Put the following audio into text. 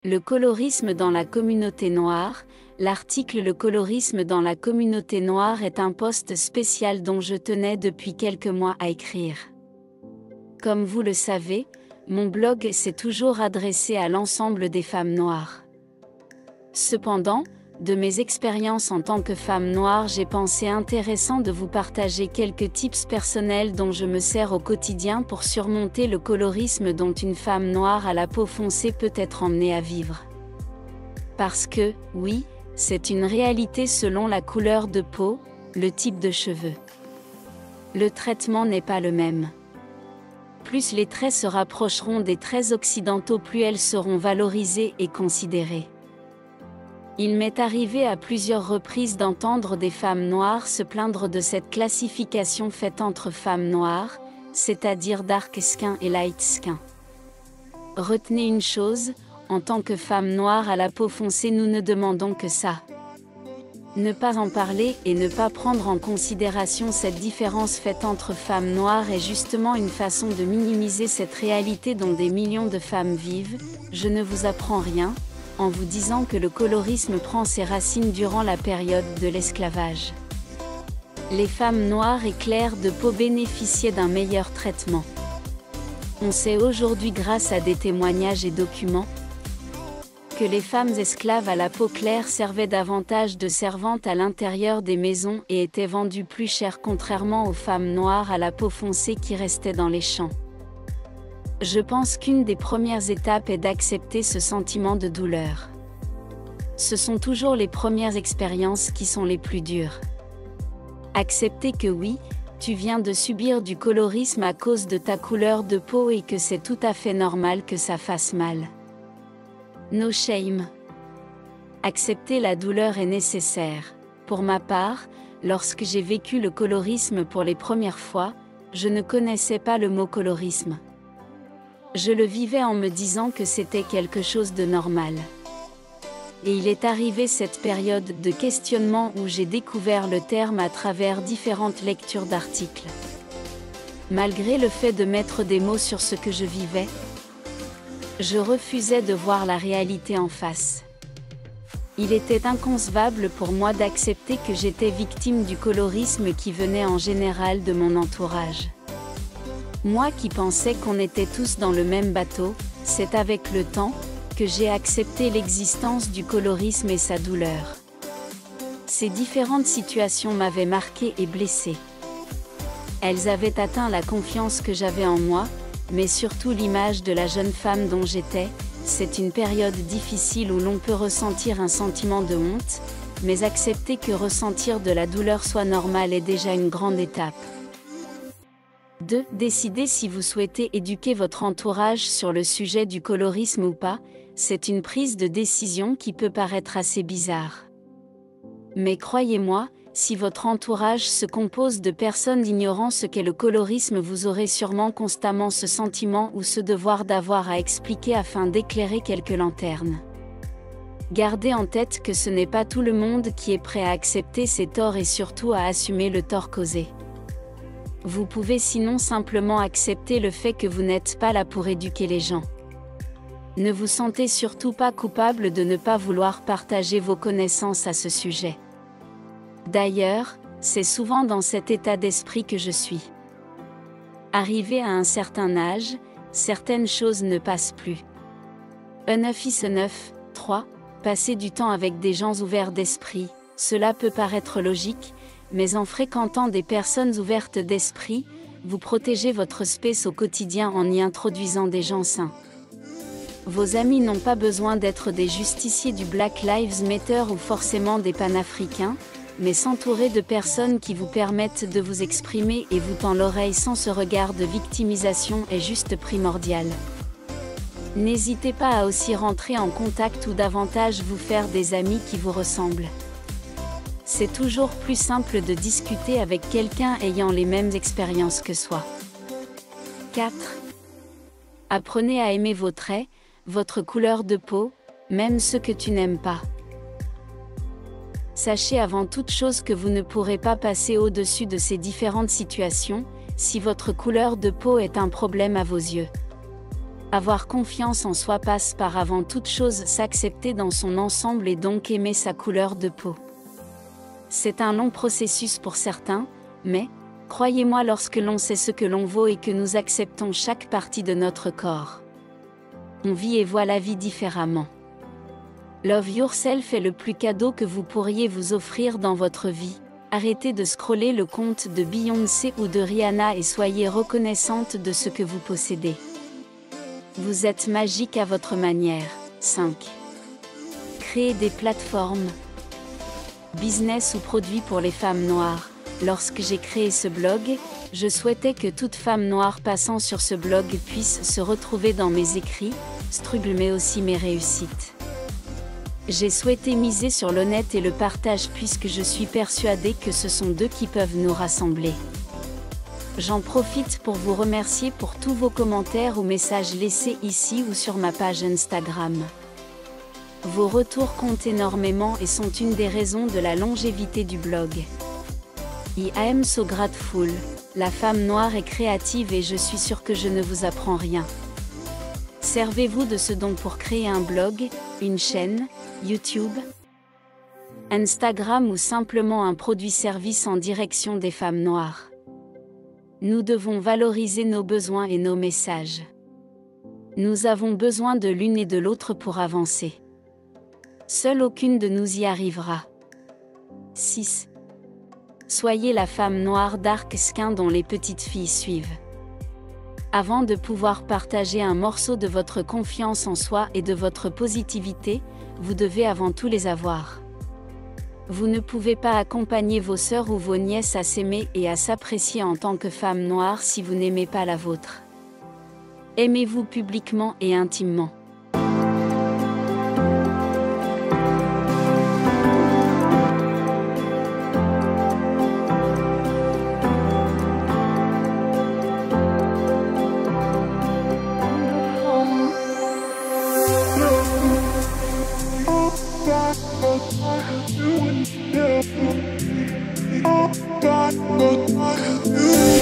Le colorisme dans la communauté noire. L'article Le colorisme dans la communauté noire est un post spécial dont je tenais depuis quelques mois à écrire. Comme vous le savez, mon blog s'est toujours adressé à l'ensemble des femmes noires. Cependant, de mes expériences en tant que femme noire, j'ai pensé intéressant de vous partager quelques tips personnels dont je me sers au quotidien pour surmonter le colorisme dont une femme noire à la peau foncée peut être emmenée à vivre. Parce que, oui, c'est une réalité selon la couleur de peau, le type de cheveux. Le traitement n'est pas le même. Plus les traits se rapprocheront des traits occidentaux, plus elles seront valorisées et considérées. Il m'est arrivé à plusieurs reprises d'entendre des femmes noires se plaindre de cette classification faite entre femmes noires, c'est-à-dire dark skin et light skin. Retenez une chose, en tant que femme noire à la peau foncée, nous ne demandons que ça. Ne pas en parler et ne pas prendre en considération cette différence faite entre femmes noires est justement une façon de minimiser cette réalité dont des millions de femmes vivent. Je ne vous apprends rien en vous disant que le colorisme prend ses racines durant la période de l'esclavage. Les femmes noires et claires de peau bénéficiaient d'un meilleur traitement. On sait aujourd'hui grâce à des témoignages et documents que les femmes esclaves à la peau claire servaient davantage de servantes à l'intérieur des maisons et étaient vendues plus cher contrairement aux femmes noires à la peau foncée qui restaient dans les champs. Je pense qu'une des premières étapes est d'accepter ce sentiment de douleur. Ce sont toujours les premières expériences qui sont les plus dures. Accepter que oui, tu viens de subir du colorisme à cause de ta couleur de peau et que c'est tout à fait normal que ça fasse mal. No shame. Accepter la douleur est nécessaire. Pour ma part, lorsque j'ai vécu le colorisme pour les premières fois, je ne connaissais pas le mot colorisme. Je le vivais en me disant que c'était quelque chose de normal. Et il est arrivé cette période de questionnement où j'ai découvert le terme à travers différentes lectures d'articles. Malgré le fait de mettre des mots sur ce que je vivais, je refusais de voir la réalité en face. Il était inconcevable pour moi d'accepter que j'étais victime du colorisme qui venait en général de mon entourage. Moi qui pensais qu'on était tous dans le même bateau, c'est avec le temps que j'ai accepté l'existence du colorisme et sa douleur. Ces différentes situations m'avaient marqué et blessé. Elles avaient atteint la confiance que j'avais en moi, mais surtout l'image de la jeune femme dont j'étais. C'est une période difficile où l'on peut ressentir un sentiment de honte, mais accepter que ressentir de la douleur soit normal est déjà une grande étape. 2. Décidez si vous souhaitez éduquer votre entourage sur le sujet du colorisme ou pas. C'est une prise de décision qui peut paraître assez bizarre. Mais croyez-moi, si votre entourage se compose de personnes ignorant ce qu'est le colorisme, vous aurez sûrement constamment ce sentiment ou ce devoir d'avoir à expliquer afin d'éclairer quelques lanternes. Gardez en tête que ce n'est pas tout le monde qui est prêt à accepter ses torts et surtout à assumer le tort causé. Vous pouvez sinon simplement accepter le fait que vous n'êtes pas là pour éduquer les gens. Ne vous sentez surtout pas coupable de ne pas vouloir partager vos connaissances à ce sujet. D'ailleurs, c'est souvent dans cet état d'esprit que je suis. Arrivé à un certain âge, certaines choses ne passent plus. Enough is enough. 3. Passer du temps avec des gens ouverts d'esprit. Cela peut paraître logique, mais en fréquentant des personnes ouvertes d'esprit, vous protégez votre space au quotidien en y introduisant des gens sains. Vos amis n'ont pas besoin d'être des justiciers du Black Lives Matter ou forcément des panafricains, mais s'entourer de personnes qui vous permettent de vous exprimer et vous tendent l'oreille sans ce regard de victimisation est juste primordial. N'hésitez pas à aussi rentrer en contact ou davantage vous faire des amis qui vous ressemblent. C'est toujours plus simple de discuter avec quelqu'un ayant les mêmes expériences que soi. 4. Apprenez à aimer vos traits, votre couleur de peau, même ceux que tu n'aimes pas. Sachez avant toute chose que vous ne pourrez pas passer au-dessus de ces différentes situations, si votre couleur de peau est un problème à vos yeux. Avoir confiance en soi passe par avant toute chose s'accepter dans son ensemble et donc aimer sa couleur de peau. C'est un long processus pour certains, mais, croyez-moi, lorsque l'on sait ce que l'on vaut et que nous acceptons chaque partie de notre corps, on vit et voit la vie différemment. Love Yourself est le plus cadeau que vous pourriez vous offrir dans votre vie. Arrêtez de scroller le compte de Beyoncé ou de Rihanna et soyez reconnaissante de ce que vous possédez. Vous êtes magique à votre manière. 5. Créer des plateformes, business ou produits pour les femmes noires. Lorsque j'ai créé ce blog, je souhaitais que toute femme noire passant sur ce blog puisse se retrouver dans mes écrits, struggles mais aussi mes réussites. J'ai souhaité miser sur l'honnête et le partage puisque je suis persuadée que ce sont deux qui peuvent nous rassembler. J'en profite pour vous remercier pour tous vos commentaires ou messages laissés ici ou sur ma page Instagram. Vos retours comptent énormément et sont une des raisons de la longévité du blog. I am so grateful. La femme noire est créative et je suis sûre que je ne vous apprends rien. Servez-vous de ce don pour créer un blog, une chaîne, YouTube, Instagram ou simplement un produit-service en direction des femmes noires. Nous devons valoriser nos besoins et nos messages. Nous avons besoin de l'une et de l'autre pour avancer. Seule aucune de nous y arrivera. 6. Soyez la femme noire dark skin dont les petites filles suivent. Avant de pouvoir partager un morceau de votre confiance en soi et de votre positivité, vous devez avant tout les avoir. Vous ne pouvez pas accompagner vos sœurs ou vos nièces à s'aimer et à s'apprécier en tant que femme noire si vous n'aimez pas la vôtre. Aimez-vous publiquement et intimement. God,